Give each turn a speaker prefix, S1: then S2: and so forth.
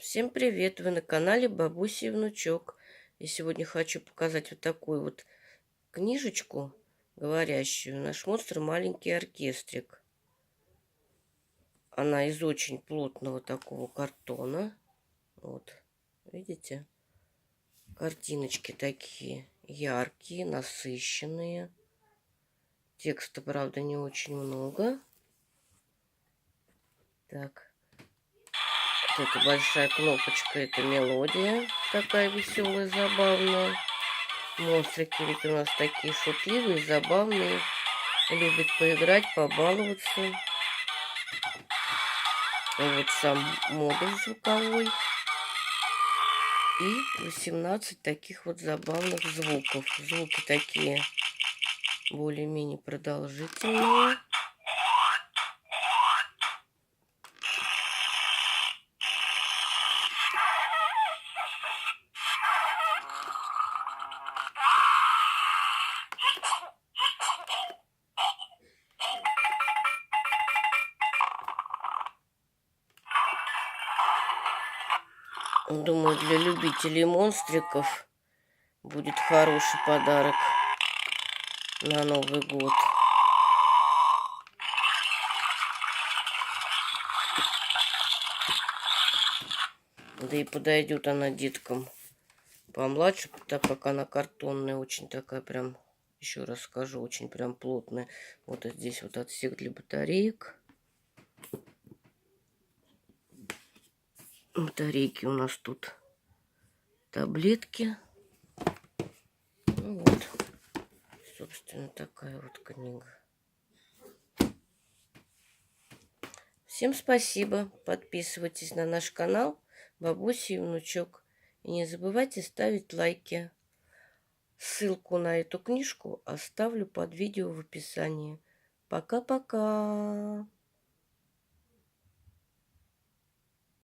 S1: Всем привет! Вы на канале Бабуся и Внучок. И сегодня хочу показать вот такую вот книжечку говорящую. Наш монстр маленький оркестрик. Она из очень плотного такого картона. Вот, видите? Картиночки такие яркие, насыщенные. Текста, правда, не очень много. Так. Вот эта большая кнопочка, это мелодия. Такая веселая, забавная. Монстрики ведь у нас такие шутливые, забавные. Любят поиграть, побаловаться. Вот сам модуль звуковой. И 18 таких вот забавных звуков. Звуки такие более-менее продолжительные. Думаю, для любителей монстриков будет хороший подарок на Новый год. Да и подойдет она деткам помладше, так как она картонная, очень такая прям, еще раз скажу, очень прям плотная. Вот здесь вот отсек для батареек. Батарейки у нас тут таблетки. Ну вот, собственно, такая вот книга. Всем спасибо. Подписывайтесь на наш канал Бабуся и Внучок. И не забывайте ставить лайки. Ссылку на эту книжку оставлю под видео в описании. Пока-пока.